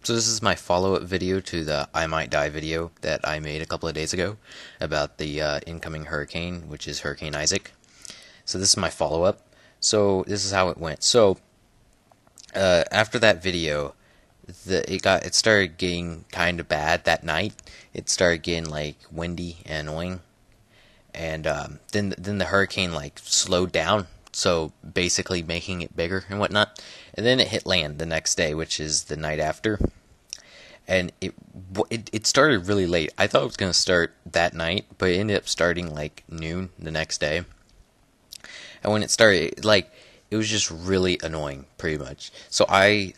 So this is my follow-up video to the I Might Die video that I made a couple of days ago about the incoming hurricane, which is Hurricane Isaac. So this is my follow-up. So this is how it went. So after that video, it started getting kind of bad that night. It started getting like windy and annoying, and then the hurricane like slowed down. So basically making it bigger and whatnot, and then it hit land the next day, which is the night after. And it started really late. I thought it was gonna start that night, but it ended up starting like noon the next day. And when it started, like, it was just really annoying, pretty much. So I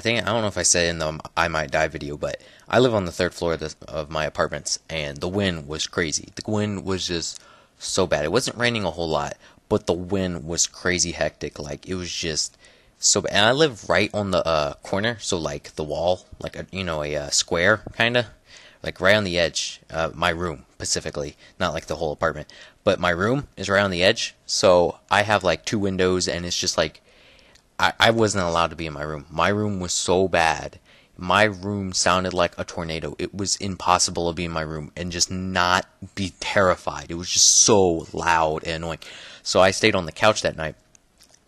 think, I don't know if I said in the I Might Die video, but I live on the third floor of my apartments, and the wind was crazy. The wind was just so bad. It wasn't raining a whole lot, but the wind was crazy hectic. Like, it was just so bad. And I live right on the corner, so like the wall, like a square kind of, like right on the edge. My room specifically, not like the whole apartment, but my room is right on the edge. So I have like two windows, and it's just like I wasn't allowed to be in my room. My room was so bad. My room sounded like a tornado. It was impossible to be in my room and just not be terrified. It was just so loud and annoying. So I stayed on the couch that night.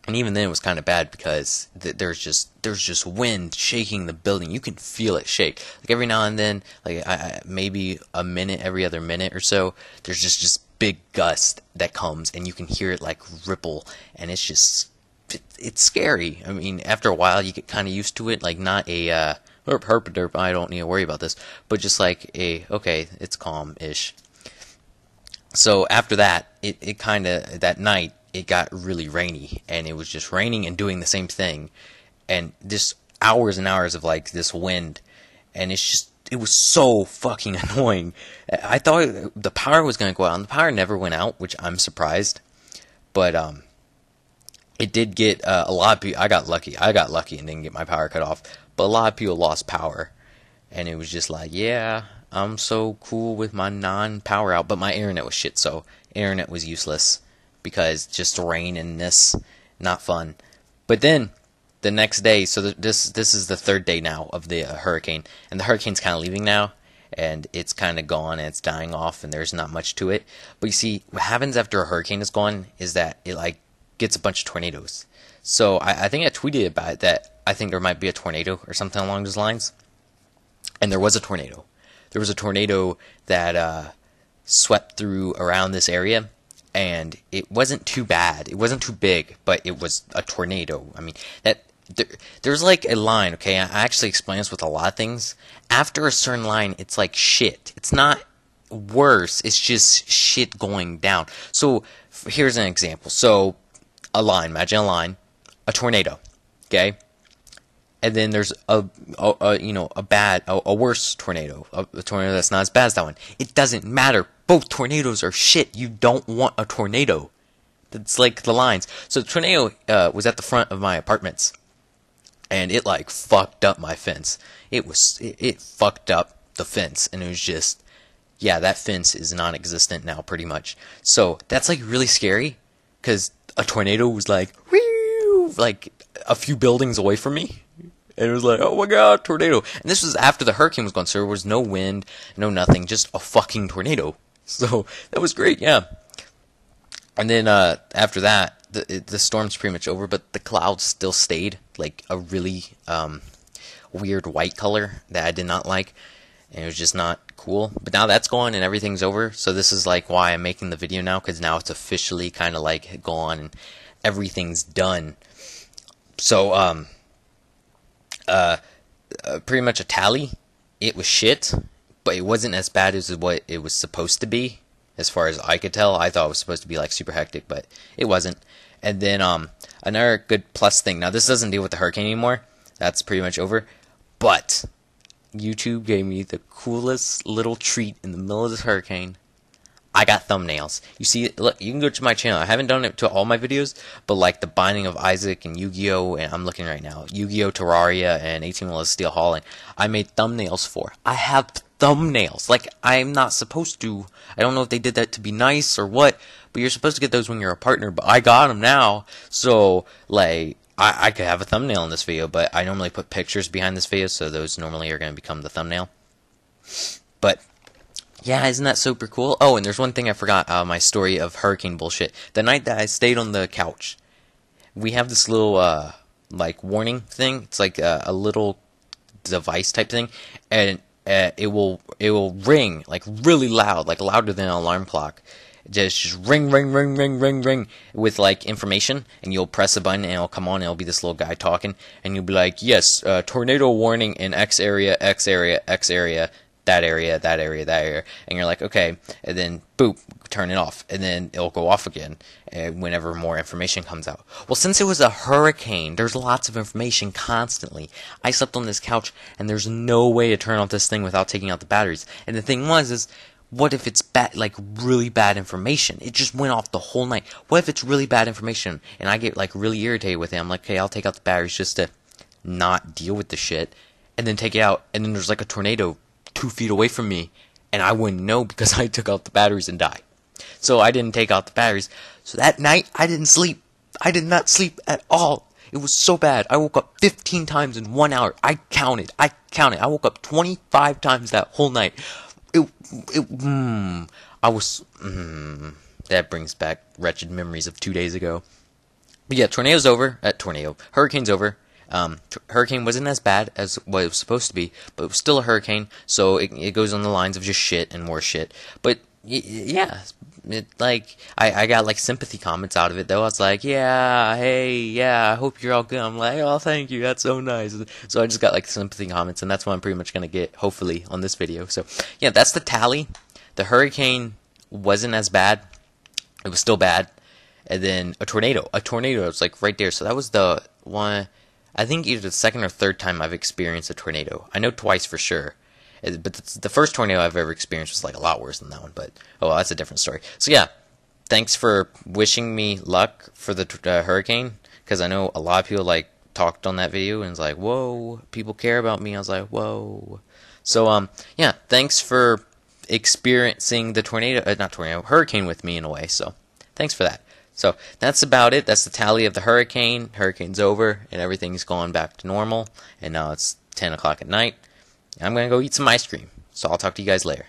And even then, it was kind of bad because there's just wind shaking the building. You can feel it shake. Like every now and then, like maybe a minute every other minute or so, there's just big gust that comes, and you can hear it like ripple, and it's scary. I mean, after a while, you get kind of used to it. Like not a herp, I don't need to worry about this, but just like okay, it's calm-ish. So after that, it kind of, that night, it got really rainy, and it was just raining and doing the same thing, and just hours and hours of like this wind, and it was so fucking annoying. I thought the power was gonna go out, and the power never went out, which I'm surprised. But it did get a lot of people. I got lucky and didn't get my power cut off, but a lot of people lost power, and it was just like, yeah, I'm so cool with my non-power out, but my internet was shit, so internet was useless. Because just rain and this, not fun. But then the next day, so this is the third day now of the hurricane, and the hurricane's kind of leaving now, and it's kind of gone, and it's dying off, and there's not much to it. But you see, what happens after a hurricane is gone is that it like gets a bunch of tornadoes. So I think I tweeted about it, that I think there might be a tornado or something along those lines, and there was a tornado. There was a tornado that swept through around this area. And it wasn't too bad. It wasn't too big, but it was a tornado. I mean, there's like a line, okay? I actually explain this with a lot of things. After a certain line, it's like shit. It's not worse. It's just shit going down. So here's an example. So a line, imagine a line, a tornado, okay? And then there's a worse tornado, a tornado that's not as bad as that one. It doesn't matter. Both tornadoes are shit. You don't want a tornado. That's like the lines. So the tornado was at the front of my apartments, and it like fucked up my fence. It fucked up the fence, and it was just, yeah, that fence is non-existent now, pretty much. So that's like really scary, because a tornado was like, whew, like a few buildings away from me. And it was like, oh my god, tornado. And this was after the hurricane was gone, so there was no wind, no nothing, just a fucking tornado. So that was great, yeah. And then after that, the storm's pretty much over, but the clouds still stayed, like a really weird white color that I did not like. And it was just not cool. But now that's gone and everything's over, so this is like why I'm making the video now, because now it's officially kind of like gone and everything's done. So, pretty much a tally. It was shit, but it wasn't as bad as what it was supposed to be. As far as I could tell, I thought it was supposed to be like super hectic, but it wasn't. And then another good plus thing. Now this doesn't deal with the hurricane anymore. That's pretty much over. But YouTube gave me the coolest little treat in the middle of this hurricane. I got thumbnails. You see, look, you can go to my channel. I haven't done it to all my videos, but like the Binding of Isaac and Yu-Gi-Oh! And I'm looking right now, Yu-Gi-Oh! Terraria and 18 Wheels Steel Hauling, I made thumbnails for. I have thumbnails. Like, I'm not supposed to. I don't know if they did that to be nice or what, but you're supposed to get those when you're a partner, but I got them now. So, like, I could have a thumbnail in this video, but I normally put pictures behind this video, so those normally are going to become the thumbnail. But yeah, isn't that super cool? Oh, and there's one thing I forgot, my story of hurricane bullshit. The night that I stayed on the couch, we have this little, like, warning thing. It's like a little device type thing, and it will ring, like, really loud, like, louder than an alarm clock. Just ring, ring, ring, ring, ring, ring, with, like, information, and you'll press a button, and it'll come on, and it'll be this little guy talking, and you'll be like, yes, tornado warning in X area, X area, X area, that area, that area, that area, and you're like, okay, and then, boop, turn it off, and then it'll go off again whenever more information comes out. Well, since it was a hurricane, there's lots of information constantly. I slept on this couch, and there's no way to turn off this thing without taking out the batteries. And the thing is, what if it's bad, like really bad information? It just went off the whole night. What if it's really bad information, and I get like really irritated with it? I'm like, okay, I'll take out the batteries just to not deal with the shit, and then take it out, and then there's like a tornado 2 feet away from me, and I wouldn't know because I took out the batteries and died. So I didn't take out the batteries. So that night, I didn't sleep. I did not sleep at all. It was so bad. I woke up 15 times in 1 hour. I counted. I woke up 25 times that whole night. That brings back wretched memories of 2 days ago. But yeah, hurricane's over. Hurricane wasn't as bad as what it was supposed to be, but it was still a hurricane, so it goes on the lines of just shit and more shit. But yeah, I got like sympathy comments out of it though. I was like, yeah, hey, yeah, I hope you're all good. I'm like, oh, thank you, that's so nice. So I just got like sympathy comments, and that's what I'm pretty much gonna get, hopefully, on this video. So yeah, that's the tally. The hurricane wasn't as bad. It was still bad. And then a tornado was like right there. So that was the one, I think either the second or third time I've experienced a tornado. I know twice for sure. But the first tornado I've ever experienced was like a lot worse than that one. But oh well, that's a different story. So yeah, thanks for wishing me luck for the hurricane, because I know a lot of people like talked on that video and was like, whoa, people care about me. I was like, whoa. So yeah, thanks for experiencing the hurricane with me in a way. So thanks for that. So that's about it. That's the tally of the hurricane. Hurricane's over, and everything's gone back to normal. And now it's 10 o'clock at night. I'm going to go eat some ice cream. So I'll talk to you guys later.